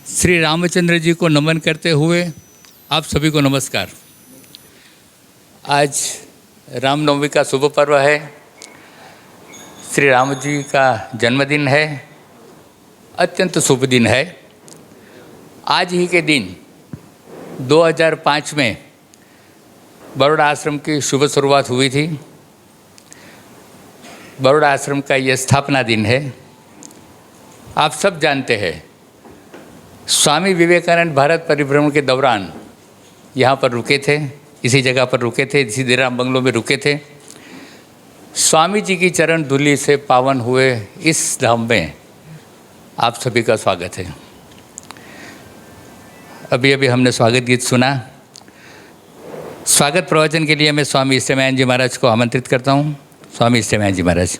श्री रामचंद्र जी को नमन करते हुए आप सभी को नमस्कार। आज रामनवमी का शुभ पर्व है। श्री राम जी का जन्मदिन है, अत्यंत शुभ दिन है। आज ही के दिन 2005 में बड़ौदा आश्रम की शुभ शुरुआत हुई थी। बड़ौदा आश्रम का ये स्थापना दिन है। आप सब जानते हैं, स्वामी विवेकानंद भारत परिभ्रमण के दौरान यहाँ पर रुके थे, इसी जगह पर रुके थे, इसी दिराम बंगलों में रुके थे। स्वामी जी की चरण धूलि से पावन हुए इस धाम में आप सभी का स्वागत है। अभी अभी हमने स्वागत गीत सुना। स्वागत प्रवचन के लिए मैं स्वामी इष्टमयान जी महाराज को आमंत्रित करता हूँ। स्वामी इष्टमयान जी महाराज।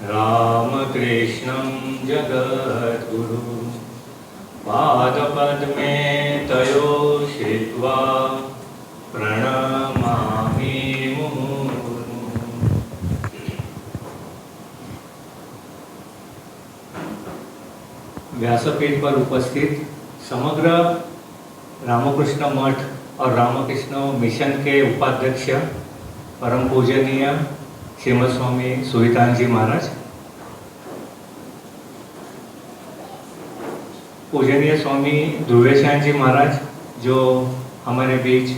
रामकृष्णं जगद्गुरु पादपद्मे तयो श्रित्वा प्रणमामि मुहुर्मुहुः। व्यासपीठ पर उपस्थित समग्र रामकृष्ण मठ और रामकृष्ण मिशन के उपाध्यक्ष परम पूजनीय श्रीमद स्वामी सुवितान जी महाराज, पूजनीय स्वामी ध्रुवेशान जी महाराज जो हमारे बीच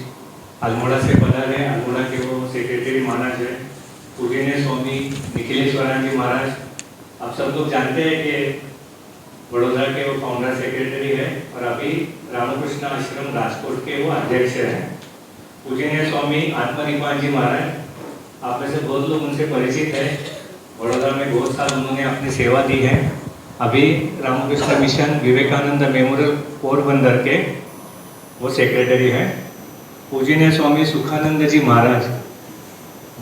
अल्मोड़ा से पधारे हैं, अल्मोड़ा के वो सेक्रेटरी महाराज है, पूजनीय स्वामी निखिलेश्वरान जी महाराज, आप सब लोग जानते हैं कि बड़ौदा के वो फाउंडर सेक्रेटरी है और अभी रामकृष्ण आश्रम राजकोट के वो अध्यक्ष हैं। पूजनीय स्वामी आत्मनिपान जी महाराज, आप में से बहुत लोग उनसे परिचित है। बड़ौदा में बहुत साल उन्होंने अपनी सेवा दी है। अभी रामकृष्ण मिशन विवेकानंद मेमोरियल पोरबंदर के वो सेक्रेटरी हैं। पूजनीय स्वामी सुखानंद जी महाराज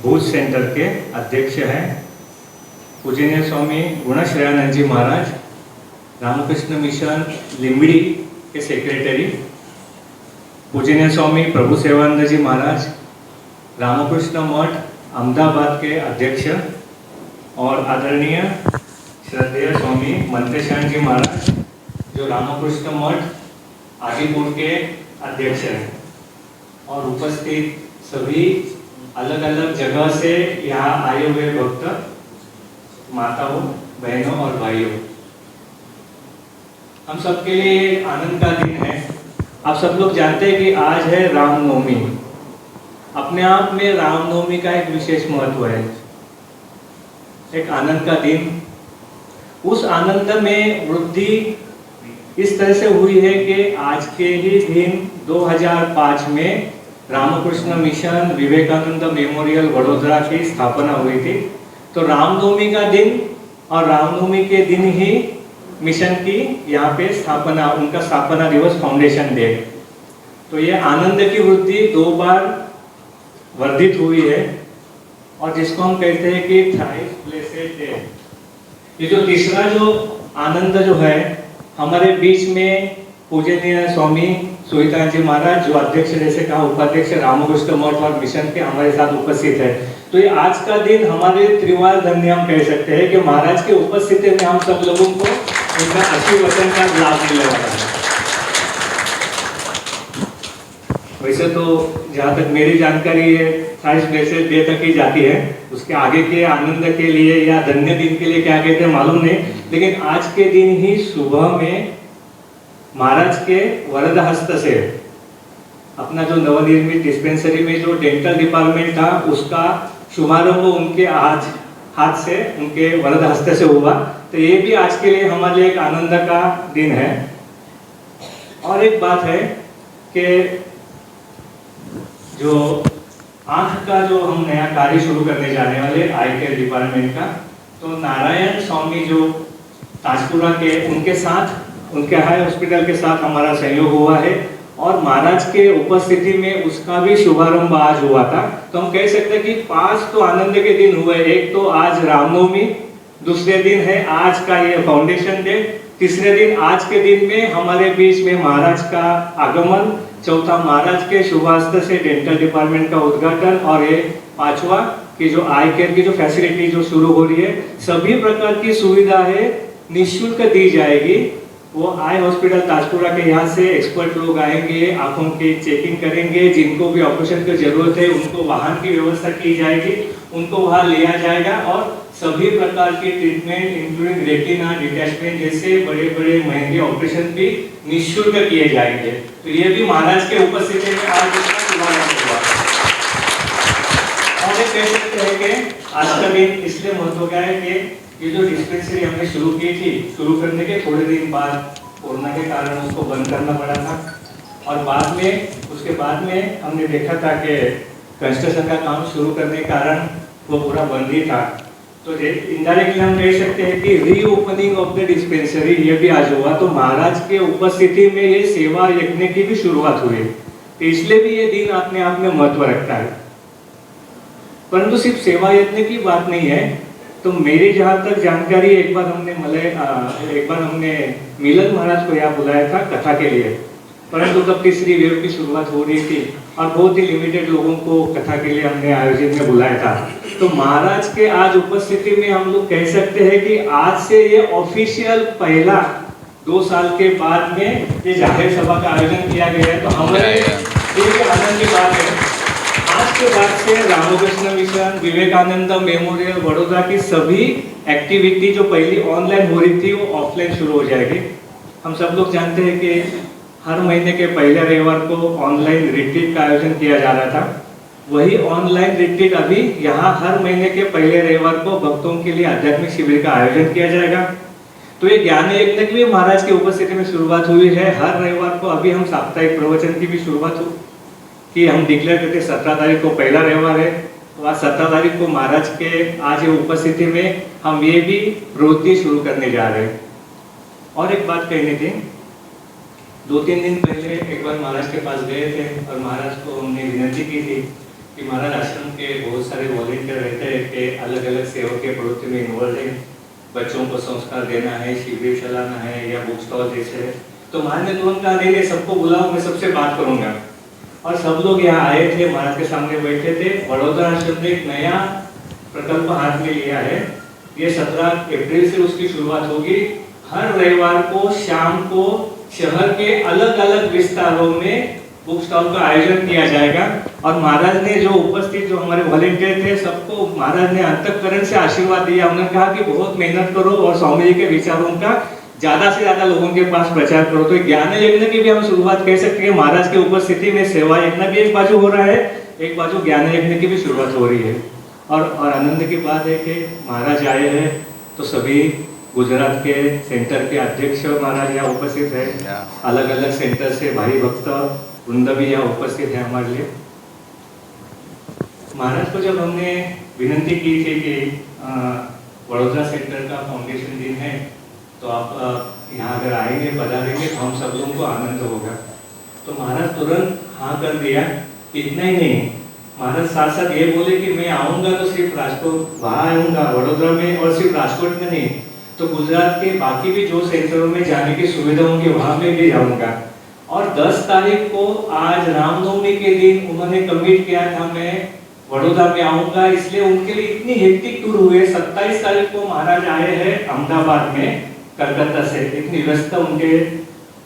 भूज सेंटर के अध्यक्ष हैं। पूजनीय स्वामी गुणश्रेयानंद जी महाराज रामकृष्ण मिशन लिम्बड़ी के सेक्रेटरी। पूजनीय स्वामी प्रभु सेवानंद जी महाराज रामकृष्ण मठ अहमदाबाद के अध्यक्ष और आदरणीय श्रद्धेय स्वामी मंतेशान जी महाराज जो रामकृष्ण मठ आदिपुर के अध्यक्ष हैं और उपस्थित सभी अलग अलग जगह से यहाँ आए हुए भक्त माताओं, बहनों और भाइयों, हम सबके लिए आनंद का दिन है। आप सब लोग जानते हैं कि आज है रामनवमी। अपने आप में रामनवमी का एक विशेष महत्व है, एक आनंद का दिन। उस आनंद में वृद्धि इस तरह से हुई है कि आज के ही दिन 2005 में रामकृष्ण मिशन विवेकानंद मेमोरियल वडोदरा की स्थापना हुई थी। तो रामनवमी का दिन और रामनवमी के दिन ही मिशन की यहाँ पे स्थापना, उनका स्थापना दिवस, फाउंडेशन डे। तो ये आनंद की वृद्धि 2 बार वर्धित हुई है और जिसको हम कहते हैं कि थ्राइस ब्लेसेड डे। ये जो तीसरा जो आनंद जो है, हमारे बीच में पूजनीय स्वामी सुवितान जी महाराज जो अध्यक्ष, जैसे कहा उपाध्यक्ष रामकृष्ण मठ और मिशन के हमारे साथ उपस्थित है। तो ये आज का दिन हमारे त्रिवार धन्य हम कह सकते हैं कि महाराज के उपस्थिति में हम सब लोगों को उनका आशीर्वचन का लाभ मिलने वाला है। वैसे तो जहाँ तक मेरी जानकारी है थ्राइस ब्लेसेड डे तक ही जाती है, उसके आगे के आनंद के लिए या धन्य दिन के लिए क्या कहते हैं मालूम नहीं, लेकिन आज के दिन ही सुबह में महाराज के वरद हस्त से अपना जो नवनिर्मित डिस्पेंसरी में जो डेंटल डिपार्टमेंट था उसका शुभारंभ उनके आज हाथ से, उनके वरद हस्त से हुआ। तो ये भी आज के लिए हमारे लिए एक आनंद का दिन है। और एक बात है कि जो आंख का जो हम नया कार्य शुरू करने जाने वाले आई केयर डिपार्टमेंट का, तो नारायण स्वामी जो ताजपुरा के, उनके साथ, उनके हाई हॉस्पिटल के साथ हमारा सहयोग हुआ है और महाराज के उपस्थिति में उसका भी शुभारंभ आज हुआ था। तो हम कह सकते हैं कि 5 तो आनंद के दिन हुए। एक तो आज रामनवमी, दूसरे दिन है आज का ये फाउंडेशन डे, तीसरे दिन आज के दिन में हमारे बीच में महाराज का आगमन, चौथा महाराज के शुभास्त्र से डेंटल डिपार्टमेंट का उद्घाटन, और ये पांचवा कि जो आई केयर की जो फैसिलिटी जो शुरू हो रही है, सभी प्रकार की सुविधाएं निःशुल्क दी जाएगी। वो आई हॉस्पिटल ताजपुरा के यहाँ से एक्सपर्ट लोग आएंगे, आंखों की चेकिंग करेंगे, जिनको भी ऑपरेशन की जरूरत है उनको वाहन की व्यवस्था की जाएगी, उनको वहाँ लिया जाएगा, और सभी प्रकार के ट्रीटमेंट इंक्लूडिंग रेटिना डिटैचमेंट जैसे बड़े बड़े महंगे ऑपरेशन भी निःशुल्क किए जाएंगे। तो ये भी महाराज के उपस्थिति में आज इसका शुभारंभ हुआ। और ये कह सकते हैं कि आज का दिन इसलिए महत्व का है कि ये जो डिस्पेंसरी हमने शुरू की थी, शुरू करने के थोड़े दिन बाद कोरोना के कारण उसको बंद करना पड़ा था, और बाद में उसके बाद में हमने देखा था कि कंस्ट्रक्शन का काम शुरू करने के कारण वो पूरा बंद ही था। तो इनडायरेक्टली हम कह सकते हैं कि रीओपनिंग ऑफ द डिस्पेंसरी ये भी आज हुआ। तो महाराज के उपस्थिति में ये सेवा यज्ञ की भी शुरुआत हुई, तो इसलिए भी ये दिन अपने आप में महत्व रखता है। परंतु सिर्फ सेवा यज्ञ की बात नहीं है। तो मेरी जहाँ तक जानकारी, एक बार हमने मिलन महाराज को यहाँ बुलाया था कथा के लिए, परंतु तब तीसरी वेव की शुरुआत हो रही थी और बहुत ही लिमिटेड लोगों को कथा के लिए हमने आयोजन में बुलाया था। तो महाराज के आज उपस्थिति में हम लोग कह सकते हैं कि आज से ये ऑफिशियल पहला 2 साल के बाद में ये जाहिर सभा का आयोजन किया गया है। तो हमारे लिए आनंद की बात है। आज के बाद से रामकृष्ण मिशन, विवेकानंद मेमोरियल वडोदरा की सभी एक्टिविटी जो पहली ऑनलाइन हो रही थी वो ऑफलाइन शुरू हो जाएगी। हम सब लोग जानते हैं कि हर महीने के पहले रविवार को ऑनलाइन रिट्रीट का आयोजन किया जा रहा था। वही ऑनलाइन रिट्रीट अभी यहाँ हर महीने के पहले रविवार को भक्तों के लिए आध्यात्मिक शिविर का आयोजन किया जाएगा। तो ये ज्ञान यज्ञ की भी महाराज की उपस्थिति में शुरुआत हुई है। हर रविवार को अभी हम साप्ताहिक प्रवचन की भी शुरुआत हुई कि हम डिक्लेयर करते 17 तारीख को पहला रविवार है, तो आज 17 तारीख को महाराज के आज ये उपस्थिति में हम ये भी प्रवृत्ति शुरू करने जा रहे हैं। और एक बात कहनी थी, 2-3 दिन पहले एक बार महाराज के पास गए थे और महाराज को हमने विनती की थी कि महाराज आश्रम के बहुत सारे वॉलेंटियर रहते हैं कि अलग अलग सेवा के प्रवृत्ति में इन्वॉल्व है, बच्चों को संस्कार देना है, शिविर चलाना है या बुक स्टॉल जैसे। तो महाराज ने तुरंत कहा नहीं, सबको बुलाओ, मैं सबसे बात करूंगा। और सब लोग यहाँ आए थे, महाराज के सामने बैठे थे। वडोदरा आश्रम ने एक नया प्रकल्प हाथ में लिया है। ये 17 अप्रैल से उसकी शुरुआत होगी। हर रविवार को शाम को शहर के अलग अलग विस्तारों में बुक स्टॉल का आयोजन किया जाएगा। और महाराज ने जो उपस्थित जो हमारे वॉलेंटियर थे सबको महाराज ने अंतःकरण से आशीर्वाद दिया। उन्होंने कहा कि बहुत मेहनत करो और स्वामी जी के विचारों का ज्यादा से ज्यादा लोगों के पास प्रचार करो। तो ज्ञान यज्ञ की भी हम शुरुआत कह सकते हैं। महाराज की उपस्थिति में सेवा यज्ञ भी एक बाजू हो रहा है, एक बाजू ज्ञान यज्ञ की भी शुरुआत हो रही है। और आनंद की बात है कि महाराज आए हैं तो सभी गुजरात के सेंटर के अध्यक्ष महाराज यहाँ उपस्थित है, अलग अलग सेंटर से भाई भक्त वृंद भी यहाँ उपस्थित है हमारे लिए। महाराज को जब हमने विनती की थी कि वडोदरा सेंटर का फाउंडेशन दिन है तो आप यहाँ अगर आएंगे पधारेंगे तो हम सब लोगों को आनंद होगा। तो महाराज तुरंत हाँ कर दिया। इतना ही नहीं, महाराज साथ साथ ये बोले कि मैं आऊँगा तो सिर्फ राजकोट वहाँ आऊँगा वडोदरा में, और सिर्फ राजकोट में नहीं तो गुजरात के बाकी भी जो सेंटरों में जाने की सुविधा होंगी वहाँ में भी जाऊँगा। और 10 तारीख को आज रामनवमी के दिन उन्होंने कमिट किया था मैं वडोदरा में आऊँगा, इसलिए उनके लिए इतनी हेक्टिक टूर हुए। 27 तारीख को महाराज आए हैं अहमदाबाद में कलकत्ता से, इतनी व्यस्त उनके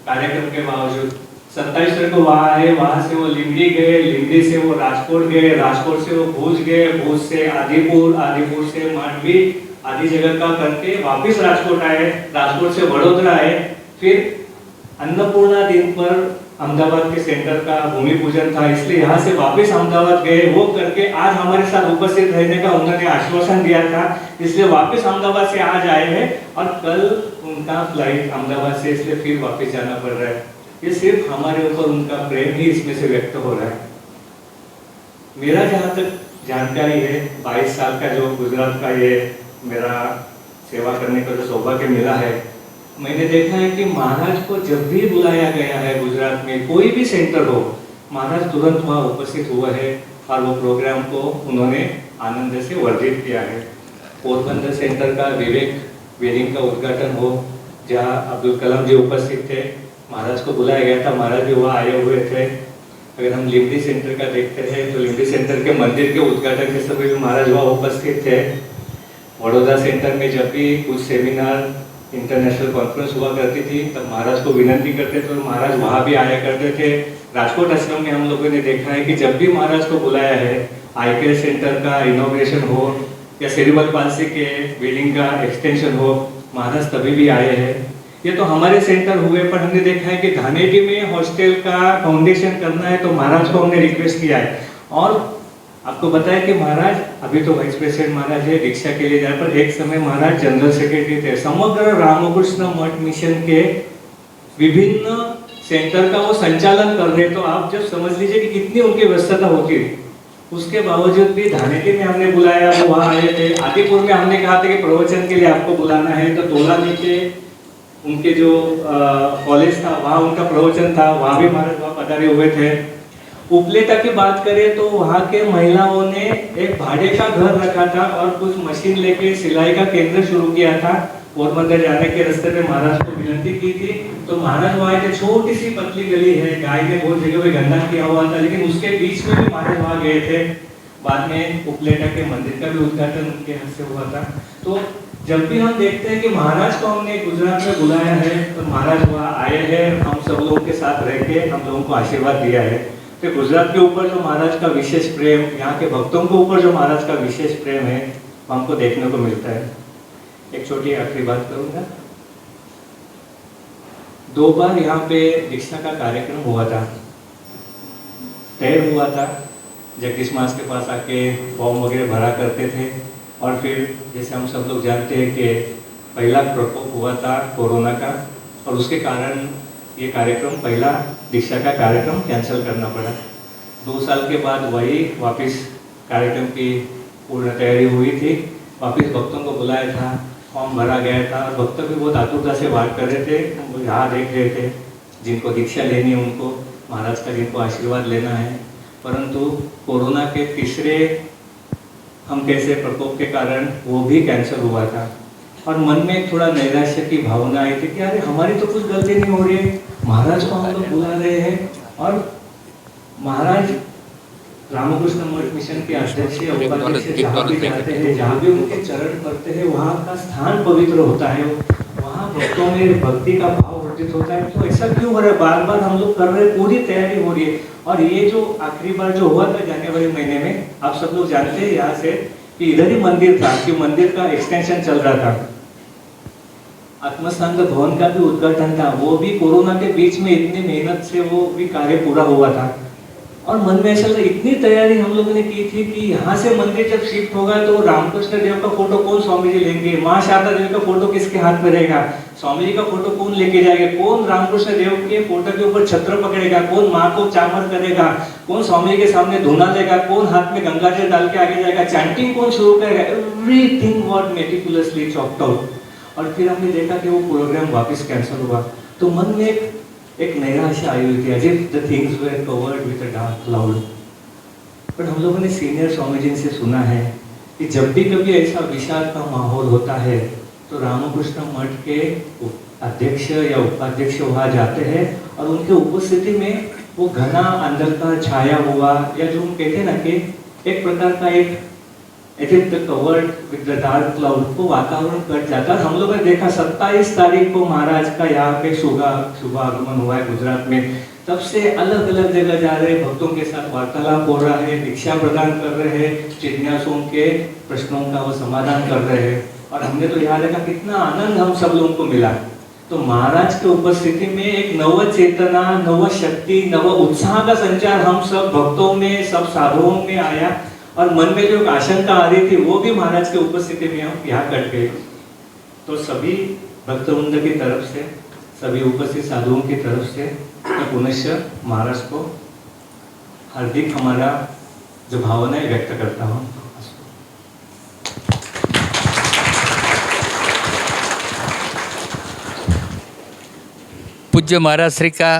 कार्यक्रम के बावजूद 27 तारीख को वहाँ आए, वहाँ से वो लिमडी गए, लिमडी से वो राजकोट गए, राजकोट से वो भुज गए, भुज से आदिपुर, आदिपुर से मांडवी आदि जगह का करके वापस राजकोट आए, राजकोट से वडोदरा आए। फिर अन्नपूर्णा दिन पर अहमदाबाद के सेंटर का भूमि पूजन था, इसलिए यहाँ से वापस अहमदाबाद गए। वो करके आज हमारे साथ उपस्थित रहने का उन्होंने आश्वासन दिया था, इसलिए वापस अहमदाबाद से आज आए हैं। और कल उनका फ्लाइट अहमदाबाद से, इसलिए फिर वापस जाना पड़ रहा है। ये सिर्फ हमारे ऊपर उनका प्रेम ही इसमें से व्यक्त हो रहा है। मेरा जहाँ तक जानकारी है 22 साल का जो गुजरात का ये मेरा सेवा करने का जो सौभाग्य मिला है, मैंने देखा है कि महाराज को जब भी बुलाया गया है गुजरात में कोई भी सेंटर हो, महाराज तुरंत वहाँ उपस्थित हुए हैं और वो प्रोग्राम को उन्होंने आनंद से वर्धित किया है। पोरबंदर सेंटर का विवेक वेडिंग का उद्घाटन हो, जहाँ अब्दुल कलाम जी उपस्थित थे, महाराज को बुलाया गया था, महाराज भी वहाँ आए हुए थे। अगर हम लिमडी सेंटर का देखते हैं तो लिमडी सेंटर के मंदिर के उद्घाटन के समय भी महाराज वहाँ उपस्थित थे। वडोदरा सेंटर में जब भी कुछ सेमिनार इंटरनेशनल कॉन्फ्रेंस हुआ करती थी तब महाराज को विनंती करते थे और महाराज वहाँ भी आया करते थे। राजकोट आश्रम में हम लोगों ने देखा है कि जब भी महाराज को बुलाया है, आई केयर सेंटर का इनोग्रेशन हो या सेरिब्रल पाल्सी के बिल्डिंग का एक्सटेंशन हो, महाराज तभी भी आए हैं। ये तो हमारे सेंटर हुए, पर हमने देखा है कि धानेटी में हॉस्टल का फाउंडेशन करना है तो महाराज को हमने रिक्वेस्ट किया है। और आपको बताया कि महाराज अभी तो वाइस प्रेसिडेंट महाराज है, दीक्षा के लिए जाए, पर एक समय महाराज जनरल सेक्रेटरी थे। समग्र रामकृष्ण मठ मिशन के विभिन्न सेंटर का वो संचालन कर रहे, तो आप जब समझ लीजिए कि कितनी उनकी व्यस्तता होती है। उसके बावजूद भी धानेटी में हमने बुलाया, वो वहाँ आए थे। आदिपुर में हमने कहा था कि प्रवचन के लिए आपको बुलाना है, तो तोला नीचे उनके जो कॉलेज था वहाँ उनका प्रवचन था, वहाँ भी महाराज वहाँ पधारे हुए थे। उपलेटा की बात करें तो वहाँ के महिलाओं ने एक भाड़े का घर रखा था और कुछ मशीन लेके सिलाई का केंद्र शुरू किया था। पोरबंदर जाने के रास्ते पे महाराज को विनती की थी तो महाराज वहाँ थे। छोटी सी पतली गली है, गाय ने बहुत जगह पे गंदा किया हुआ था, लेकिन उसके बीच में भी महाराज वहाँ गए थे। बाद में उपलेटा के मंदिर का भी उद्घाटन उनके हाथ से हुआ था। तो जब भी हम देखते हैं कि महाराज को हमने गुजरात में बुलाया है तो महाराज वहाँ आए हैं, हम सब लोगों के साथ रह के हम लोगों को आशीर्वाद दिया है। तो गुजरात के ऊपर जो महाराज का विशेष प्रेम, यहाँ के भक्तों के ऊपर जो महाराज का विशेष प्रेम है, हमको देखने को मिलता है। एक छोटी आखिरी बात करूंगा। 2 बार यहाँ पे दीक्षा का कार्यक्रम हुआ था, तय हुआ था। जगदीश मास के पास आके फॉर्म वगैरह भरा करते थे और फिर जैसे हम सब लोग जानते हैं कि पहला प्रकोप हुआ था कोरोना का और उसके कारण ये कार्यक्रम, पहला दीक्षा का कार्यक्रम कैंसिल करना पड़ा। 2 साल के बाद वही वापस कार्यक्रम की पूर्ण तैयारी हुई थी, वापस भक्तों को बुलाया था, फॉर्म भरा गया था और भक्त भी बहुत आतुरता से बात कर रहे थे, वो यहाँ देख रहे थे जिनको दीक्षा लेनी है उनको, महाराज का जिनको आशीर्वाद लेना है। परंतु कोरोना के तीसरे हम कैसे प्रकोप के कारण वो भी कैंसिल हुआ था और मन में एक थोड़ा नैराश्य की भावना आई थी कि अरे हमारी तो कुछ गलती नहीं हो रही है, महाराज को हम लोग बुला रहे हैं और महाराज रामकृष्ण मठ मिशन के अध्यक्ष या उपाध्यक्ष जहाँ भी जाते हैं, जहाँ भी उनके चरण पड़ते हैं, वहाँ का स्थान पवित्र होता है, वहाँ भक्तों में भक्ति का भाव वर्धित होता है। तो ऐसा क्यों हो रहा है? बार बार हम लोग कर रहे हैं, पूरी तैयारी हो रही है। और ये जो आखिरी बार जो हुआ था जनवरी महीने में, आप सब लोग जानते हैं यहाँ से कि इधर ही मंदिर था, कि मंदिर का एक्सटेंशन चल रहा था, आत्मसंग भवन का भी उद्घाटन था, वो भी कोरोना के बीच में इतनी मेहनत से वो भी कार्य पूरा हुआ था। और मन में ऐसा इतनी तैयारी हम लोगों ने की थी कि यहाँ से मंदिर जब शिफ्ट होगा तो रामकृष्ण देव का फोटो कौन स्वामी जी लेंगे, माँ शारदा देवी का फोटो किसके हाथ में रहेगा, स्वामी जी का फोटो कौन लेके जाएगा, कौन रामकृष्ण देव के फोटो के ऊपर छत्र पकड़ेगा, कौन माँ को चामर करेगा, कौन स्वामी जी के सामने धुना लेगा, कौन हाथ में गंगा जल डाल के आगे जाएगा, चैंटिंग कौन शुरू करेगा, everything was meticulously chopped out. और फिर हमने देखा कि वो प्रोग्राम वापस कैंसिल हुआ तो मन में एक नैराश्य आई हुई थी, as if the things were covered with a dark cloud। पर हम लोगों ने सीनियर स्वामी जी से सुना है कि जब भी कभी ऐसा विषाद का माहौल होता है तो रामकृष्ण मठ के अध्यक्ष या उपाध्यक्ष वहाँ जाते हैं और उनके उपस्थिति में वो घना अंधकार छाया हुआ, या जो हम कहते हैं ना कि एक प्रकार का एक covered with the dark cloud, को वातावरण कट जाता है। हम लोगों ने देखा 27 तारीख को महाराज का यहाँ पे शुभ आगमन हुआ है गुजरात में। तब से अलग अलग जगह जा रहे भक्तों के साथ वार्तालाप हो रहा है, दीक्षा प्रदान कर रहे हैं, जिज्ञासुओं के प्रश्नों का वो समाधान कर रहे हैं। और हमने तो यहाँ देखा कितना आनंद हम सब लोगों को मिला। तो महाराज की उपस्थिति में एक नव चेतना, नव शक्ति, नव उत्साह का संचार हम सब भक्तों में, सब साधुओं में आया और मन में जो आशंका आ रही थी वो भी महाराज की उपस्थिति में हम यहाँ कट गए। तो सभी भक्तवृंद की तरफ से, सभी उपस्थित साधुओं की तरफ से मैं पुनश्च महाराज को हार्दिक हमारा जो भावनाएं व्यक्त करता हूँ। पूज्य महाराज श्री का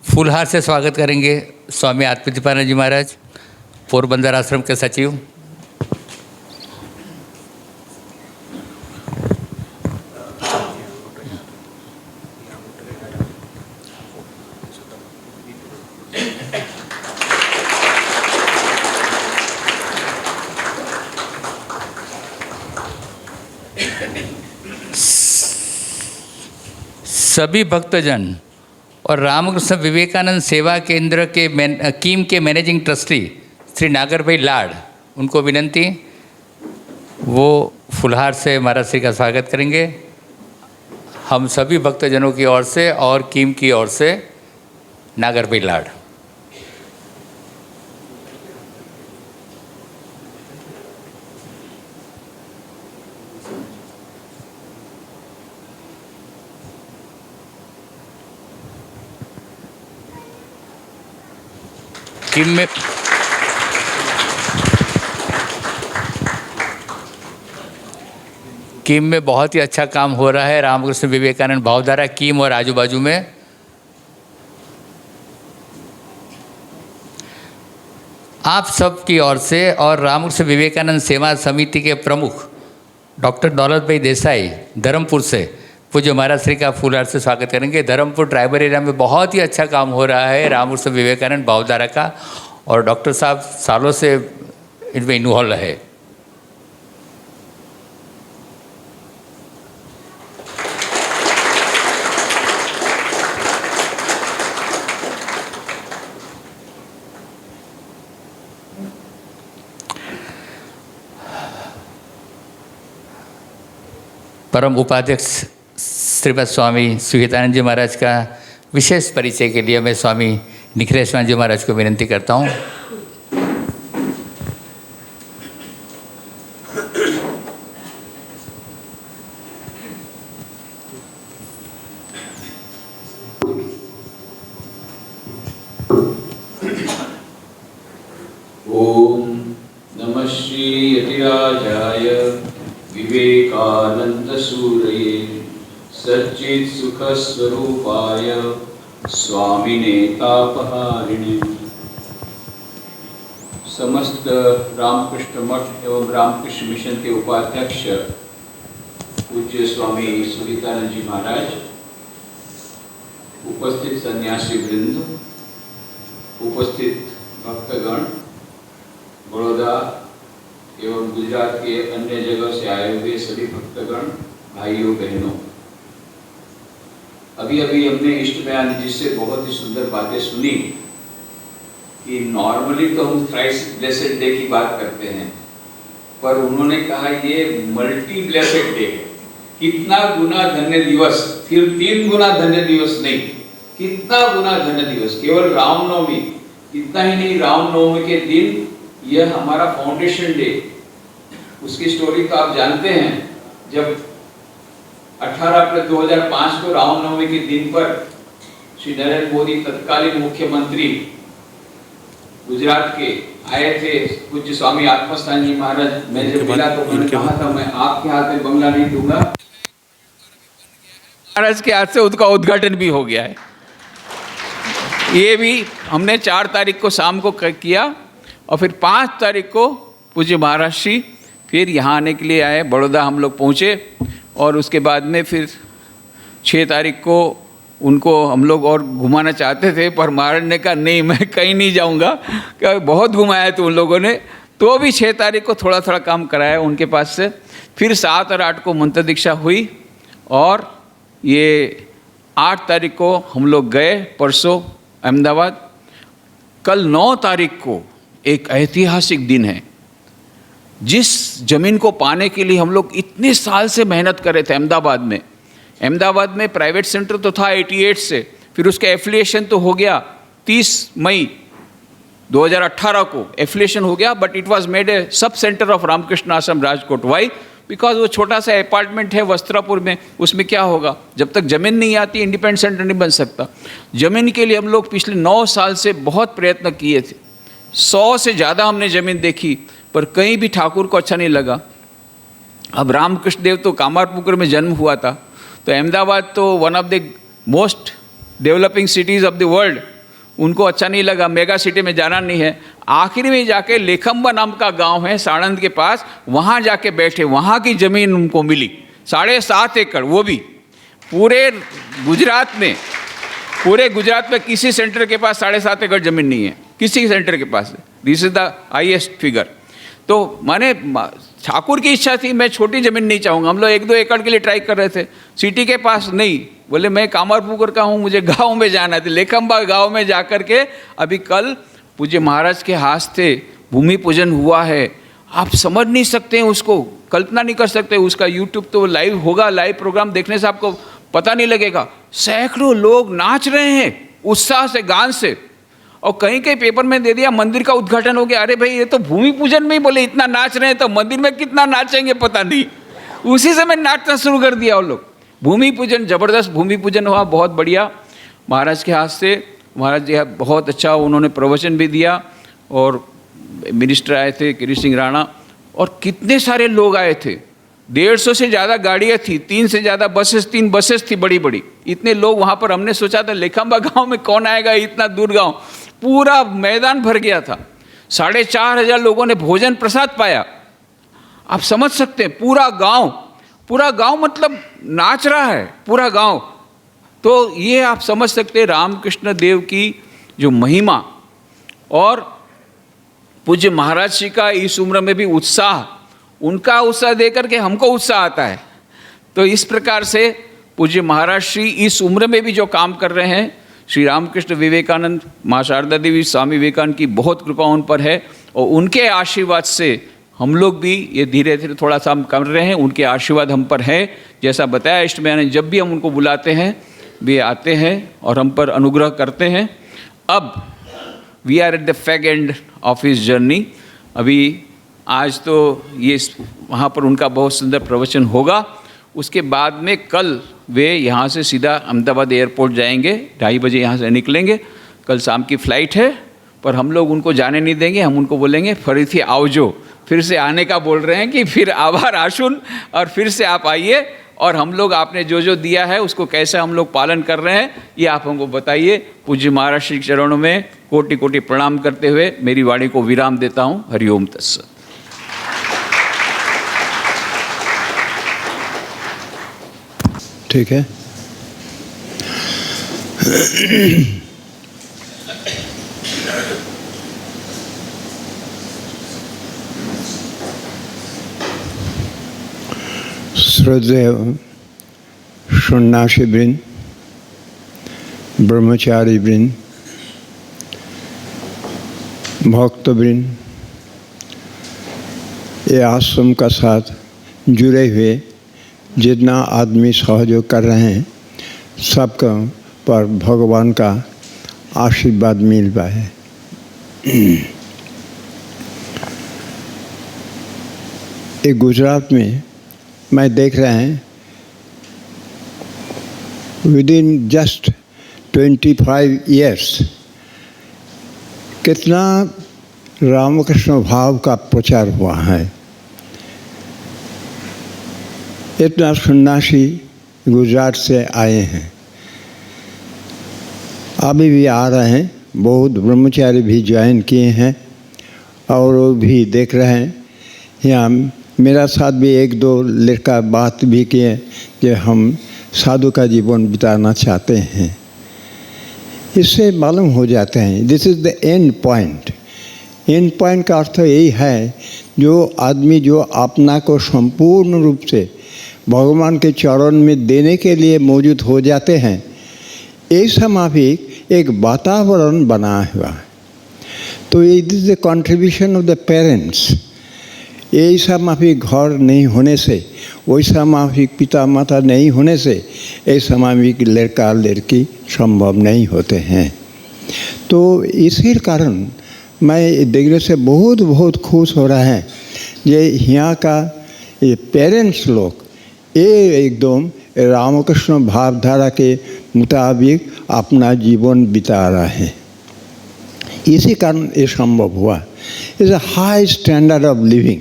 फूलहार से स्वागत करेंगे स्वामी आत्मदीपानंद जी महाराज, पोरबंदर आश्रम के सचिव। सभी भक्तजन और रामकृष्ण विवेकानंद सेवा केंद्र के कीम के मैनेजिंग ट्रस्टी श्री नागर भाई लाड, उनको विनंती, वो फुलहार से महाराज श्री का स्वागत करेंगे। हम सभी भक्तजनों की ओर से और कीम की ओर से नागर भाई लाड। कीम में बहुत ही अच्छा काम हो रहा है रामकृष्ण विवेकानंद भावधारा कीम और आजू बाजू में। आप सब की ओर से और रामकृष्ण विवेकानंद सेवा समिति के प्रमुख डॉक्टर दौलत भाई देसाई धर्मपुर से पूज्य महाराज श्री का फूलहार से स्वागत करेंगे। धर्मपुर ट्राइबल एरिया में बहुत ही अच्छा काम हो रहा है रामकृष्ण विवेकानंद भावधारा का, और डॉक्टर साहब सालों से इनमें इन्वॉल्व है। परम उपाध्यक्ष श्रीमद स्वामी सुहितानंद जी महाराज का विशेष परिचय के लिए मैं स्वामी निखिलेश्वर जी महाराज को विनंती करता हूँ। ओम नमः श्री यतिराजाय विवेकानंद सूरये सच्चित सुख स्वरूपाय स्वामिने तापहारिणे। समस्त रामकृष्ण मठ एवं रामकृष्ण मिशन के उपाध्यक्ष पूज्य स्वामी सुहितानंद जी महाराज, उपस्थित सन्यासी वृंद, उपस्थित भक्तगण, बड़ौदा एवं गुजरात के अन्य जगह से आए हुए सभी भक्तगण, भाइयों बहनों, अभी अभी हमने इष्ट बयान जी से बहुत ही सुंदर बातें सुनी कि नॉर्मली तो हम थ्राइस ब्लेसेड डे की बात करते हैं, पर उन्होंने कहा ये मल्टी ब्लेसेड डे, कितना गुना धन्य दिवस, फिर 3 गुना धन्य दिवस नहीं, कितना गुना धन्य दिवस। केवल रामनवमी, इतना ही नहीं, रामनवमी के दिन यह हमारा फाउंडेशन डे, उसकी स्टोरी तो आप जानते हैं। जब 18 अप्रैल 2005 को रामनवमी के दिन पर श्री नरेंद्र मोदी तत्कालीन मुख्यमंत्री गुजरात के आए थे, पूज्य स्वामी आत्मस्थान जी महाराज, मैं जब मिला तो उन्होंने कहा था मैं आपके हाथ में बंगला नहीं दूंगा, महाराज के हाथ से उसका उद्घाटन भी हो गया है। ये भी हमने 4 तारीख को शाम को किया और फिर 5 तारीख को पूज्य महाराज श्री फिर यहाँ आने के लिए आए, बड़ौदा हम लोग पहुँचे और उसके बाद में फिर 6 तारीख को उनको हम लोग और घुमाना चाहते थे, पर महाराज ने कहा नहीं मैं कहीं नहीं जाऊँगा, क्या बहुत घुमाया तो उन लोगों ने, तो भी 6 तारीख को थोड़ा थोड़ा काम कराया उनके पास से। फिर 7 और 8 को मंत्र दीक्षा हुई और ये 8 तारीख को हम लोग गए परसों अहमदाबाद। कल 9 तारीख को एक ऐतिहासिक दिन है। जिस ज़मीन को पाने के लिए हम लोग इतने साल से मेहनत कर रहे थे अहमदाबाद में प्राइवेट सेंटर तो था 88 से, फिर उसका एफिलिएशन तो हो गया 30 मई 2018 को एफिलिएशन हो गया, but it was made a sub centre of Ramakrishna आश्रम राजकोट। वाई? बिकॉज वो छोटा सा अपार्टमेंट है वस्त्रापुर में, उसमें क्या होगा, जब तक ज़मीन नहीं आती इंडिपेंडेंट सेंटर नहीं बन सकता। ज़मीन के लिए हम लोग पिछले 9 साल से बहुत प्रयत्न किए थे, 100 से ज़्यादा हमने ज़मीन देखी, पर कहीं भी ठाकुर को अच्छा नहीं लगा। अब रामकृष्ण देव तो कामारपुकुर में जन्म हुआ था, तो अहमदाबाद तो one of the most developing cities of the world, उनको अच्छा नहीं लगा, मेगा सिटी में जाना नहीं है। आखिर में जाके लेखम्बा नाम का गांव है साणंद के पास, वहाँ जाके बैठे, वहाँ की ज़मीन उनको मिली 7.5 एकड़, वो भी पूरे गुजरात में किसी सेंटर के पास 7.5 एकड़ ज़मीन नहीं है, किसी सेंटर के पास। This is the highest figure. तो माने ठाकुर की इच्छा थी, मैं छोटी ज़मीन नहीं चाहूँगा। हम लोग 1-2 एकड़ के लिए ट्राई कर रहे थे, सिटी के पास नहीं, बोले मैं कामरपुकुर का हूँ, मुझे गांव में जाना है। लेखम्बा गांव में जाकर के अभी कल पूज्य महाराज के हाथ से भूमि पूजन हुआ है। आप समझ नहीं सकते हैं उसको, कल्पना नहीं कर सकते। उसका यूट्यूब तो लाइव होगा, लाइव प्रोग्राम देखने से आपको पता नहीं लगेगा। सैकड़ों लोग नाच रहे हैं उत्साह से, गान से। और कहीं कहीं पेपर में दे दिया मंदिर का उद्घाटन हो गया। अरे भाई ये तो भूमि पूजन में ही बोले इतना नाच रहे हैं, तो मंदिर में कितना नाचेंगे पता नहीं। उसी समय नाचना शुरू कर दिया वो लोग। भूमि पूजन, जबरदस्त भूमि पूजन हुआ, बहुत बढ़िया महाराज के हाथ से। महाराज जी बहुत अच्छा उन्होंने प्रवचन भी दिया, और मिनिस्टर आए थे कृष्ण सिंह राणा, और कितने सारे लोग आए थे। 150 से ज़्यादा गाड़ियाँ थी, 3 से ज़्यादा बसेस, 3 बसेस थी बड़ी बड़ी। इतने लोग वहाँ पर, हमने सोचा था लेखम्बा गांव में कौन आएगा, इतना दूर गांव, पूरा मैदान भर गया था। 4,500 लोगों ने भोजन प्रसाद पाया। आप समझ सकते हैं, पूरा गांव मतलब नाच रहा है पूरा गांव। तो ये आप समझ सकते हैं रामकृष्ण देव की जो महिमा, और पूज्य महाराज जी का इस उम्र में भी उत्साह, उनका उत्साह देकर के हमको उत्साह आता है। तो इस प्रकार से पूज्य महाराज श्री इस उम्र में भी जो काम कर रहे हैं, श्री रामकृष्ण विवेकानंद, माँ शारदा देवी, स्वामी विवेकानंद की बहुत कृपा उन पर है, और उनके आशीर्वाद से हम लोग भी ये धीरे धीरे थोड़ा सा हम कर रहे हैं। उनके आशीर्वाद हम पर है। जैसा बताया इष्ट मैंने, जब भी हम उनको बुलाते हैं वे आते हैं और हम पर अनुग्रह करते हैं। अब we are at the fag end of his journey. अभी आज तो ये वहाँ पर उनका बहुत सुंदर प्रवचन होगा। उसके बाद में कल वे यहाँ से सीधा अहमदाबाद एयरपोर्ट जाएंगे, 2:30 बजे यहाँ से निकलेंगे। कल शाम की फ़्लाइट है, पर हम लोग उनको जाने नहीं देंगे। हम उनको बोलेंगे फरीथी आवजो, फिर से आने का बोल रहे हैं कि फिर आभार आशुन, और फिर से आप आइए, और हम लोग आपने जो जो दिया है उसको कैसे हम लोग पालन कर रहे हैं ये आप हमको बताइए। पूज्य महाराज श्री चरणों में कोटि कोटि प्रणाम करते हुए मेरी वाणी को विराम देता हूँ। हरिओम तत्सत। ठीक है। श्रद्धेय सन्यासी वृंद, ब्रह्मचारी वृंद, भक्तवृंद, ये आश्रम का साथ जुड़े हुए जितना आदमी सहयोग कर रहे हैं, सबका पर भगवान का आशीर्वाद मिल पाए। ये गुजरात में मैं देख रहे हैं, विदिन जस्ट 25 ईयर्स कितना रामकृष्ण भाव का प्रचार हुआ है। इतना सन्यासी गुजरात से आए हैं, अभी भी आ रहे हैं। बहुत ब्रह्मचारी भी ज्वाइन किए हैं, और वो भी देख रहे हैं। यहाँ मेरा साथ भी 1-2 लड़का बात भी किए कि हम साधु का जीवन बिताना चाहते हैं। इससे मालूम हो जाते हैं this is the end point. And point का अर्थ यही है, जो आदमी जो अपना को संपूर्ण रूप से भगवान के चरण में देने के लिए मौजूद हो जाते हैं, ऐसा माफिक एक वातावरण बना हुआ है। तो it is the contribution of the parents. ऐसा माफिक घर नहीं होने से, वैसा माफिक पिता माता नहीं होने से, ऐसा माफिक लड़का लड़की संभव नहीं होते हैं। तो इसी कारण मैं देखने से बहुत बहुत खुश हो रहा है, ये यहाँ का ये पेरेंट्स लोग ये एकदम रामकृष्ण भावधारा के मुताबिक अपना जीवन बिता रहे हैं। इसी कारण ये संभव हुआ। Is a high standard of living.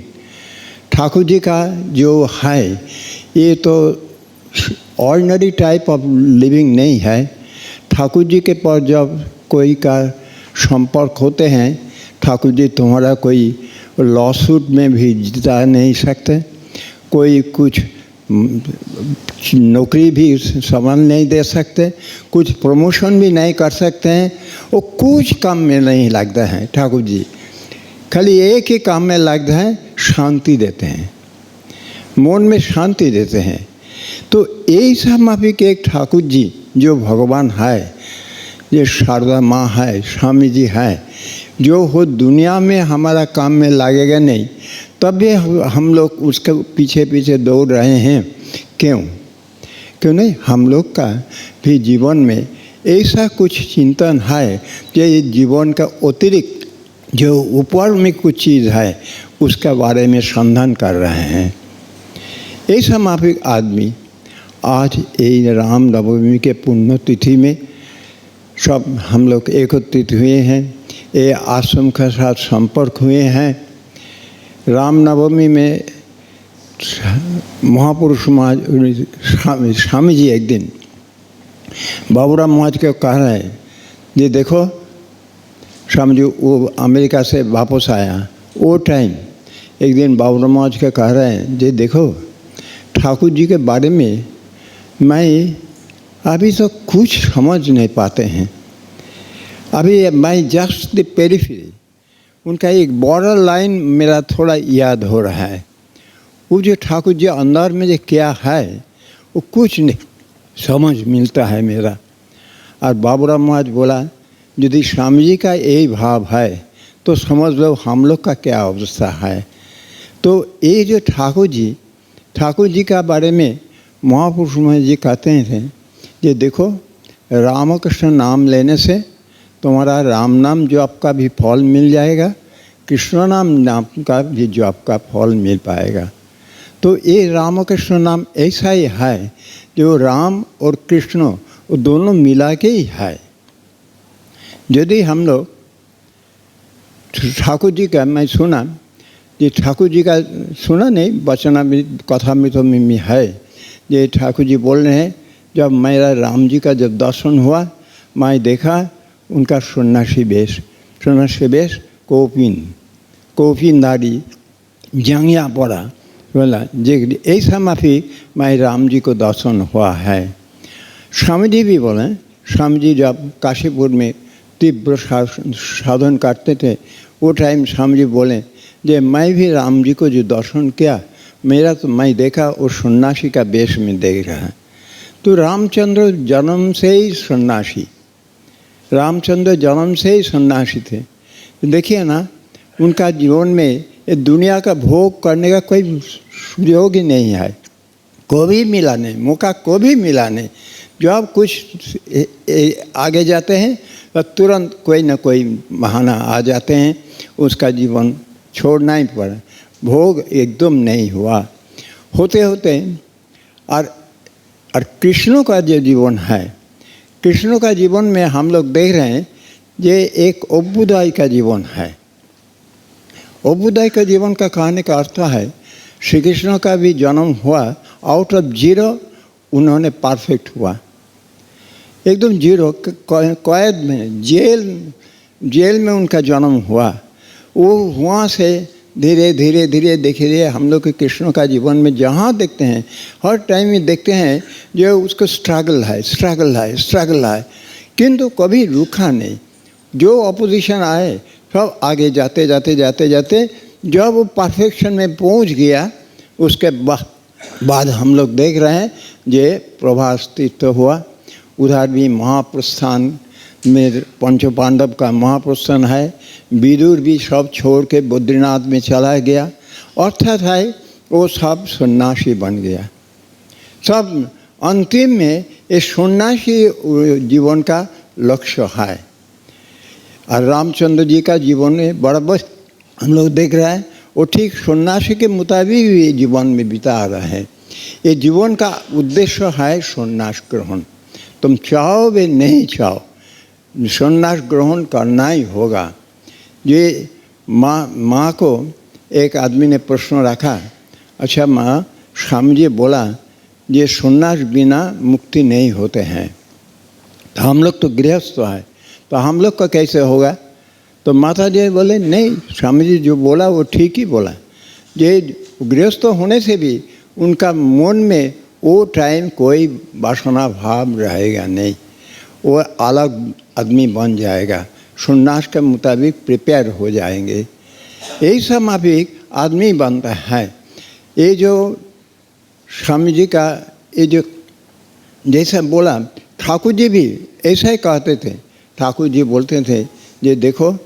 Thakur ji का जो है ये तो ऑर्डिनरी टाइप ऑफ लिविंग नहीं है। ठाकुर जी के पास जब कोई का संपर्क होते हैं, ठाकुर जी तुम्हारा कोई लॉसूट में भी जिता नहीं सकते, कोई कुछ नौकरी भी संभाल नहीं दे सकते, कुछ प्रमोशन भी नहीं कर सकते हैं, वो कुछ काम में नहीं लगता है ठाकुर जी। खाली एक ही काम में लगता है, शांति देते हैं, मन में शांति देते हैं। तो ऐसा माफिक एक ठाकुर जी जो भगवान है, ये शारदा माँ है, स्वामी जी है, जो हो दुनिया में हमारा काम में लगेगा नहीं, तब भी हम लोग उसके पीछे पीछे दौड़ रहे हैं। क्यों नहीं? हम लोग का भी जीवन में ऐसा कुछ चिंतन है कि ये जीवन का अतिरिक्त जो ऊपर में कुछ चीज़ है उसके बारे में संधान कर रहे हैं। ऐसा माफिक आदमी आज ये रामनवमी के पुण्यतिथि में सब हम लोग एकत्रित हुए हैं, ये आश्रम के साथ संपर्क हुए हैं। रामनवमी में महापुरुष महाराज स्वामी जी एक दिन बाबूराम महाराज को कह रहे हैं, ये देखो स्वामी जी वो अमेरिका से वापस आया, वो टाइम एक दिन बाबूराम महाराज को कह रहे हैं, ये देखो ठाकुर जी के बारे में मैं अभी तो कुछ समझ नहीं पाते हैं, अभी मैं जस्ट द पेरिफेरी, उनका एक बॉर्डर लाइन मेरा थोड़ा याद हो रहा है। वो जो ठाकुर जी अंदर में जो क्या है वो कुछ नहीं समझ मिलता है मेरा। और बाबूराम महाराज बोला, यदि स्वामी जी का यही भाव है तो समझ लो हम लोग का क्या अवस्था है। तो ये जो ठाकुर जी का बारे में महापुरुष महाराज जी कहते हैं, ये देखो रामकृष्ण नाम लेने से तुम्हारा राम नाम जो आपका भी फल मिल जाएगा, कृष्ण नाम का भी जो आपका फल मिल पाएगा। तो ये रामकृष्ण नाम ऐसा ही है जो राम और कृष्ण वो दोनों मिला के ही है। यदि हम लोग ठाकुर जी का, मैं सुना ये ठाकुर जी का सुना नहीं, वचना में कथा में तो में है, ये ठाकुर जी बोल रहे हैं, जब मेरा राम जी का जब दर्शन हुआ मैं देखा उनका सन्यासी वेश कोपिन दाढ़ी जांगिया पड़ा, बोला जे ऐसा माफी मैं राम जी को दर्शन हुआ है। स्वामी जी भी बोले, स्वामी जी जब काशीपुर में तीव्र साधन करते थे वो टाइम स्वामी जी बोले, जे मैं भी राम जी को जो दर्शन किया मेरा तो मैं देखा वो सन्यासी का वेश में देख रहा है। तो रामचंद्र जन्म से ही सन्यासी, रामचंद्र जन्म से ही सन्यासी थे। देखिए ना उनका जीवन में ये दुनिया का भोग करने का कोई सुयोग ही नहीं है, कभी मिला नहीं, मौका कभी मिला नहीं। जब कुछ आगे जाते हैं तो तुरंत कोई ना कोई बहाना आ जाते हैं, उसका जीवन छोड़ना ही पड़ा, भोग एकदम नहीं हुआ। होते होते और कृष्णों का जो जीवन है, कृष्णों का जीवन में हम लोग देख रहे हैं ये एक अभ्युदय का जीवन है। अभ्युदय का जीवन का कहने का अर्थ है श्री कृष्ण का भी जन्म हुआ आउट ऑफ जीरो, उन्होंने परफेक्ट हुआ, एकदम जीरो, कैद में जेल में उनका जन्म हुआ। वो वहाँ से धीरे धीरे धीरे देखिए हम लोग के कृष्ण का जीवन में जहाँ देखते हैं हर टाइम में देखते हैं जो उसको स्ट्रगल है, किंतु कभी रुका नहीं। जो अपोजिशन आए सब आगे जाते जब वो परफेक्शन में पहुंच गया उसके बाद हम लोग देख रहे हैं ये प्रभास तीर्थ हुआ। उधर भी महाप्रस्थान में पंच पांडव का महाप्रस्थान है, विदुर भी सब छोड़ के बद्रीनाथ में चला गया, अर्थात है वो सब सन्यासी बन गया। सब अंतिम में ये सन्यासी जीवन का लक्ष्य है। और रामचंद्र जी का जीवन में बराबर हम लोग देख रहे हैं वो ठीक सन्यासी के मुताबिक ये जीवन में बिता रहे हैं। ये जीवन का उद्देश्य है सन्यास ग्रहण, तुम चाहो भी नहीं चाहो सन्यास ग्रहण करना ही होगा। ये माँ को एक आदमी ने प्रश्न रखा, अच्छा माँ, स्वामी जी बोला ये सन्यास बिना मुक्ति नहीं होते हैं, तो हम लोग तो गृहस्थ हैं, तो हम लोग का कैसे होगा? तो माता जी बोले नहीं, स्वामी जी जो बोला वो ठीक ही बोला। ये गृहस्थ होने से भी उनका मन में वो टाइम कोई वासना भाव रहेगा नहीं, वो अलग आदमी बन जाएगा, सन्यास के मुताबिक प्रिपेयर हो जाएंगे। यही सब माफिक आदमी बनता है। ये जो स्वामी जी का ये जो जैसा बोला, ठाकुर जी भी ऐसा ही कहते थे। ठाकुर जी बोलते थे ये देखो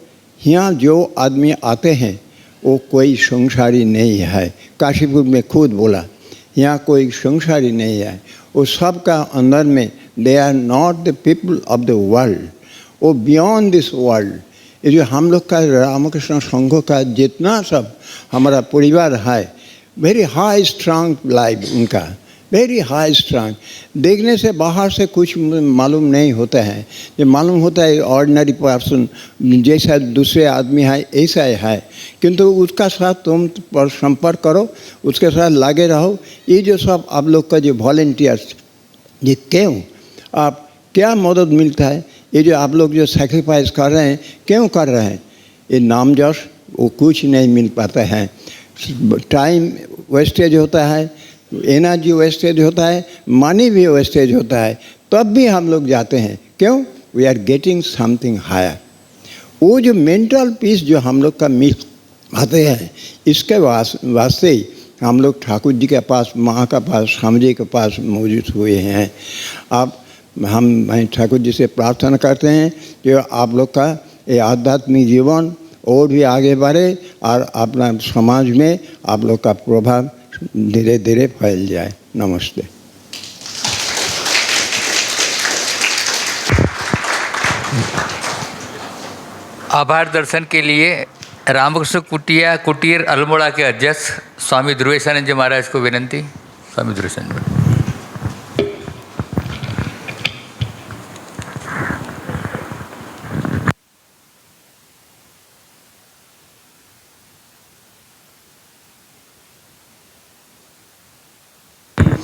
यहाँ जो आदमी आते हैं वो कोई संसारी नहीं है। काशीपुर में खुद बोला यहाँ कोई संसारी नहीं है, वो सबका अंदर में they are not the people of the world, वो बियॉन्ड दिस वर्ल्ड। ये जो हम लोग का रामकृष्ण संघ का जितना सब हमारा परिवार है, वेरी हाई स्ट्रांग लाइफ उनका, वेरी हाई स्ट्रांग। देखने से बाहर से कुछ मालूम नहीं होता है, ये मालूम होता है ऑर्डिनरी पर्सन जैसा दूसरे आदमी है ऐसा है, किंतु उसका साथ तुम पर संपर्क करो, उसके साथ लगे रहो। ये जो सब आप लोग का जो वॉलंटियर्स, ये क्यों आप क्या मदद मिलता है? ये जो आप लोग जो सेक्रीफाइस कर रहे हैं क्यों कर रहे हैं? ये नाम जश वो कुछ नहीं मिल पाता है, टाइम वेस्टेज होता है, एनर्जी वेस्टेज होता है, मनी भी वेस्टेज होता है, तब भी हम लोग जाते हैं। क्यों? We are getting something higher. वो जो मेंटल पीस जो हम लोग का मिल आते हैं, इसके वास्ते ही हम लोग ठाकुर जी के पास, माँ का पास, स्वामी जी के पास मौजूद हुए हैं। आप मैं ठाकुर जी से प्रार्थना करते हैं कि आप लोग का ये आध्यात्मिक जीवन और भी आगे बढ़े और अपना समाज में आप लोग का प्रभाव धीरे धीरे फैल जाए। नमस्ते। आभार दर्शन के लिए रामकृष्ण कुटीर अल्मोड़ा के अध्यक्ष स्वामी ध्रुवेशानंद जी महाराज को विनंती। स्वामी ध्रुवेशानंद जी।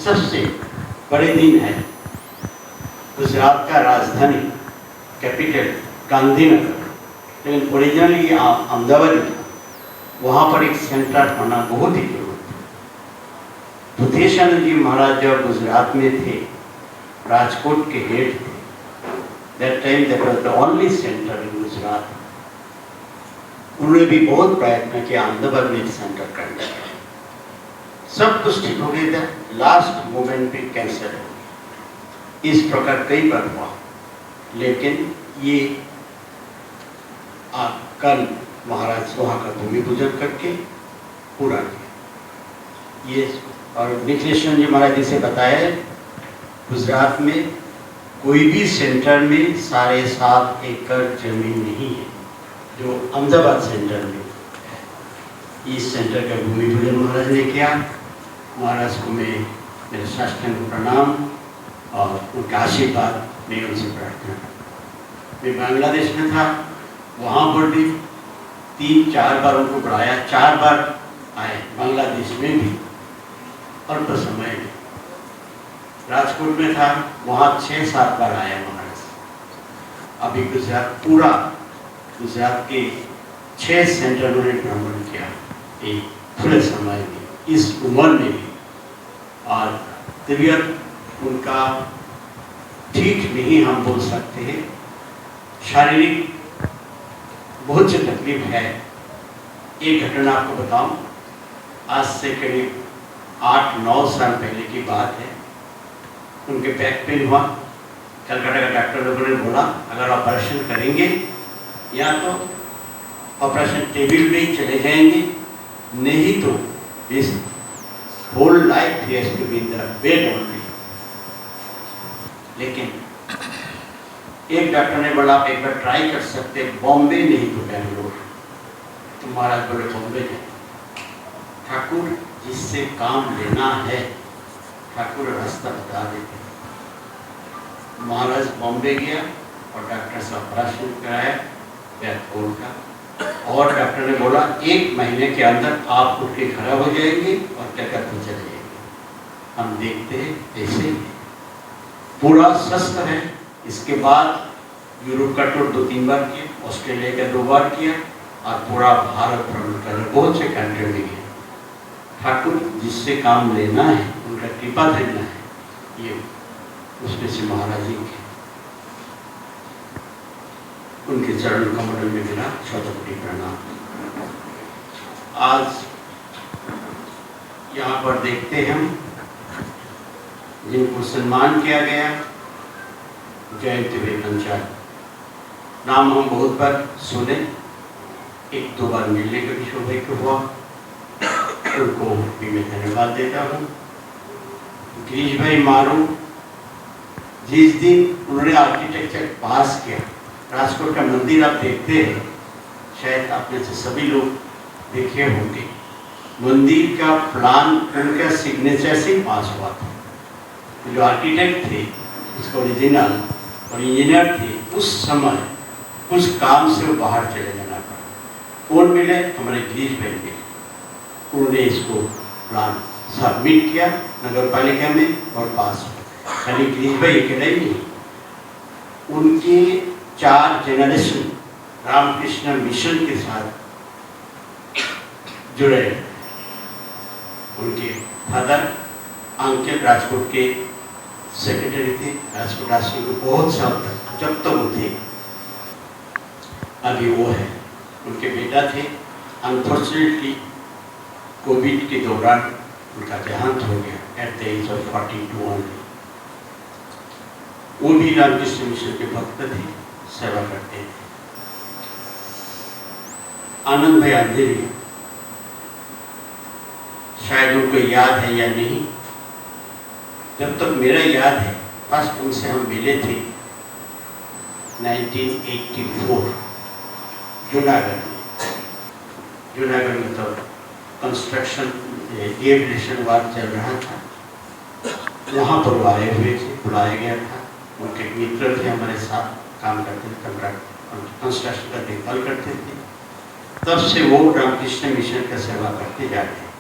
सबसे बड़े दिन है। गुजरात का राजधानी कैपिटल गांधीनगर, लेकिन ओरिजिनली अहमदाबाद था, वहाँ पर एक सेंटर होना बहुत ही जरूरी था। ध्रुवेशानंद जी महाराज जब गुजरात में थे, राजकोट के हेड थे, that time that was the only center in Gujarat. उन्होंने भी बहुत प्रयत्न किया अहमदाबाद में सेंटर करने का। सब कुछ ठीक हो गया था, लास्ट मोमेंट पे कैंसर हो गया। इस प्रकार कई बार हुआ, लेकिन ये कल महाराज वहाँ का भूमि पूजन करके पूरा किया ये। और निखिलेश्वर जी महाराज जी से बताया, गुजरात में कोई भी सेंटर में 7.5 एकड़ जमीन नहीं है जो अहमदाबाद सेंटर में। इस सेंटर का भूमि पूजन महाराज ने किया। महाराज को मैं मेरे साष्टांग प्रणाम और उनका आशीर्वाद मैं उनसे प्रार्थना करता। मैं बांग्लादेश में था, वहाँ पर भी 3-4 बार उनको बुलाया, 4 बार आए बांग्लादेश में भी अल्प समय में। राजकोट में था, वहाँ 6-7 बार आया महाराज। अभी गुजरात पूरा गुजरात के 6 सेंटर उन्होंने भ्रमण किया एक खुले समय में, इस उम्र में भी। और तबीयत उनका ठीक नहीं हम बोल सकते हैं, शारीरिक बहुत सी तकलीफ है। एक घटना आपको बताऊं, आज से करीब 8-9 साल पहले की बात है। उनके बैक पेन हुआ, कलकत्ता का डॉक्टर लोगों ने बोला अगर ऑपरेशन करेंगे या तो ऑपरेशन टेबल में ही चले जाएंगे, नहीं तो इस होल लाइफ ही has to be in the bed only. लेकिन एक डॉक्टर ने बोला आप एक बार ट्राई कर सकते, बॉम्बे नहीं तो बेंगलोर। तो महाराज बोले बॉम्बे नहीं। ठाकुर जिससे काम लेना है, ठाकुर रास्ता बता देते। महाराज बॉम्बे गया और डॉक्टर से ऑपरेशन कराया बैक होल का, और डॉक्टर ने बोला 1 महीने के अंदर आप उठ के खड़ा हो जाएंगे और कलकत्ता चले जाएंगे। हम देखते हैं ऐसे पूरा स्वस्थ है, इसके बाद यूरोप का टूर 2-3 बार किया, ऑस्ट्रेलिया का 2 बार किया और पूरा भारत भ्रमण कर बहुत से कंट्री में गए। ठाकुर जिससे काम लेना है, उनका कृपा लेना है, ये उसमें से महाराज जी के उनके चरण कमल में मेरा शतकोटि प्रणाम। आज यहाँ पर देखते हैं हम जिनको सम्मान किया गया, जयंती वेदनचार्य नाम हम बहुत बार सुने, 1-2 बार मिलने का भी सौभाग्य हुआ, उनको भी मैं धन्यवाद देता हूँ। गिरीश भाई मारू जिस दिन उन्होंने आर्किटेक्चर पास किया, राजकोट का मंदिर आप देखते हैं, शायद आप में से सभी लोग देखे होंगे, मंदिर का प्लान उनका सिग्नेचर से पास हुआ था। जो आर्किटेक्ट थे, उसका ओरिजिनल और इंजीनियर थे, उस समय उस काम से वो बाहर चले जाना पड़ा। कौन मिले? हमारे गिरीश भाई मिले। उन्होंने इसको प्लान सबमिट किया नगर पालिका में और पास हुआ। खाली गिरीश भाई अकेले ही नहीं, उनके 4 जनरेशन रामकृष्ण मिशन के साथ जुड़े। उनके फादर अंकित राजकोट के सेक्रेटरी थे, राजकोट राष्ट्र को बहुत साल तक, जब तक वो थे, अभी वो है। उनके बेटा थे, अनफॉर्चुनेटली कोविड के दौरान उनका देहांत हो गया at the age of 42 only. वो भी रामकृष्ण मिशन के भक्त थे, सेवा करते थे। आनंद भाई अंधेरी, शायद उनको याद है या नहीं, जब तक मेरा याद है फर्स्ट उनसे हम मिले थे 1984 जूनागढ़ में तो कंस्ट्रक्शन रिहेबिलिटेशन वर्क चल रहा था, वहाँ पर वो आए हुए थे, बुलाया गया था। उनके मित्र थे, हमारे साथ काम करते थे, कंस्ट्रक्शन का देखभाल करते थे। तब से वो रामकृष्ण मिशन का सेवा करते जा रहे हैं।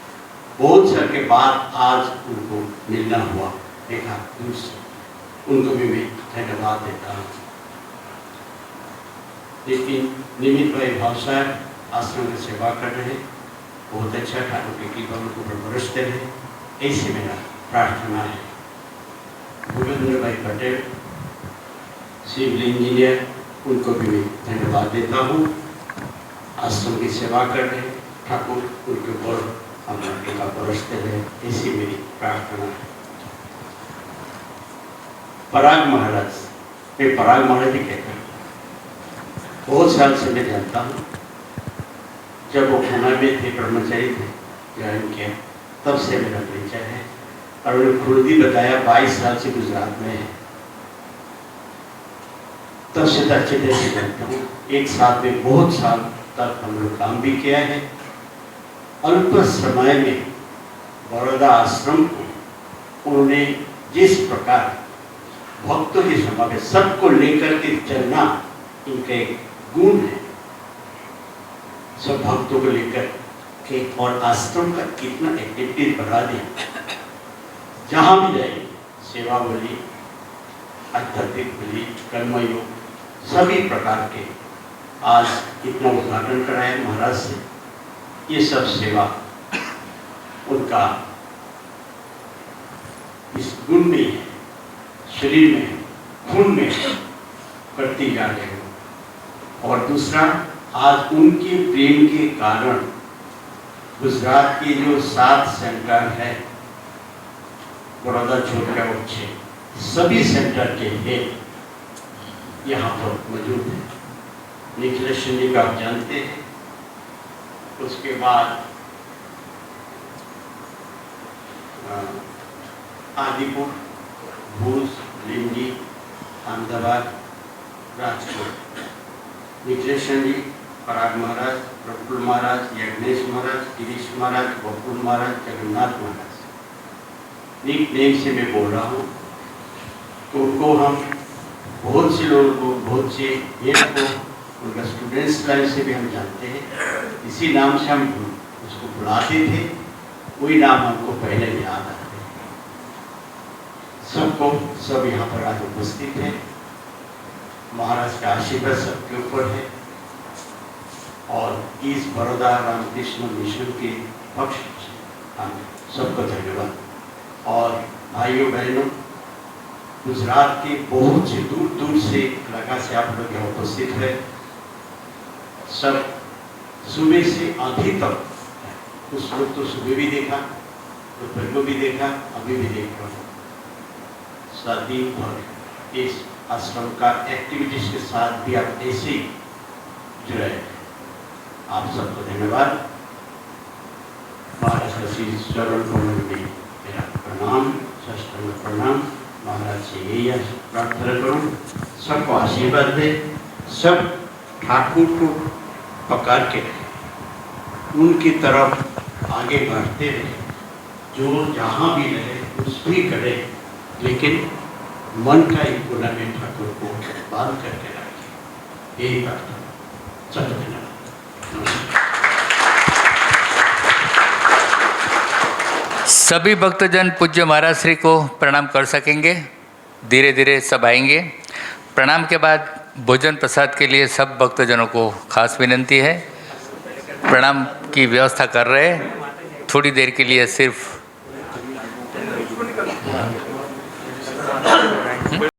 बहुत साल के बाद आज उनको मिलना हुआ, देखा दूर से, उनको भी मैं धन्यवाद देता हूँ। लेकिन निमित भाई भाव साहब आश्रम में सेवा कर रहे, बहुत अच्छा, ठाकुर की कृपा उनको बरसते रहे, ऐसे मेरा प्रार्थना है। भूपेंद्र भाई पटेल सिविल इंजीनियर, उनको भी मैं धन्यवाद देता हूँ, आश्रम की सेवा कर रहे, ठाकुर उनके ऊपर हमारा टीका बरसते रहे, ऐसी मेरी प्रार्थना है। पराग महाराज, मैं पराग महाराज ही कहता हूँ, बहुत साल से मैं जानता हूँ। जब वो पुणे में थे, ब्रह्मचारी थे, ज्वाइन किया, तब से मेरा परिचय है। और उन्होंने खुद ही बताया 22 साल से गुजरात में है, तब से अच्छे तरह से जानता हूँ। एक साथ में बहुत साल तक हम लोग काम भी किया है। अल्प समय में बड़ौदा आश्रम को उन्होंने जिस प्रकार भक्तों की सभा में सबको लेकर के चलना, इनका एक गुण है, सब भक्तों को लेकर के, और आश्रम का कितना एक्टिविटीज बढ़ा दिया। जहाँ भी जाए सेवा बोली, आध्यात्मिक बोली, कर्मयोग, सभी प्रकार के आज इतना उद्घाटन कराया महाराज से। ये सब सेवा उनका इस गुण में है, शरीर में, खून में करती जा रहे हो। और दूसरा, आज उनके प्रेम के कारण गुजरात के जो 7 सेंटर है, बड़ौदा, छोटा और 6, सभी सेंटर के हेड यहाँ पर मौजूद है। निखिलेश जी का आप जानते हैं, उसके बाद आदिपुर, भूज, लिंगी, अहमदाबाद, राजकोट, निखिलेश जी, पराग महाराज, प्रफुल्ल महाराज, यज्ञेश महाराज, गिरीश महाराज, बकुल महाराज, जगन्नाथ महाराज, निक नेम से मैं बोल रहा हूँ। तो उनको हम बहुत से लोगों को, बहुत से हेड को, उनका स्टूडेंट्स लाइन से भी हम जानते हैं। इसी नाम से हम उसको बुलाते थे, वही नाम हमको पहले याद आते हैं। सबको सब यहाँ पर आज उपस्थित है। महाराज का आशीर्वाद सबके ऊपर है और इस बड़ौदा रामकृष्ण मिशन के पक्ष से हम सबको धन्यवाद। और भाइयों बहनों, गुजरात के बहुत से दूर दूर से इलाका से आप लोग यहाँ उपस्थित है। सब सुबह से अभी तक, कुछ लोग तो सुबह भी देखा, दोपहर को भी देखा, अभी भी देख रहा हूँ। शादी भर इस आश्रम का एक्टिविटीज के साथ भी आप ऐसे ही जुड़े हैं। आप सबको धन्यवाद। महाराज का श्री चरण कमल में मेरा प्रणाम, साष्टांग प्रणाम। महाराज से यही प्रार्थना करूँ, सबको आशीर्वाद दे, सब ठाकुर को पकड़ के उनकी तरफ आगे बढ़ते रहे, जो जहाँ भी रहे कुछ भी करे, लेकिन मन का एक कोना में ठाकुर को बांध करके रखे। यही प्रार्थना। चलो धन्यवाद। सभी भक्तजन पूज्य महाराज श्री को प्रणाम कर सकेंगे। धीरे धीरे सब आएंगे। प्रणाम के बाद भोजन प्रसाद के लिए सब भक्तजनों को खास विनंती है। प्रणाम की व्यवस्था कर रहे हैं। थोड़ी देर के लिए सिर्फ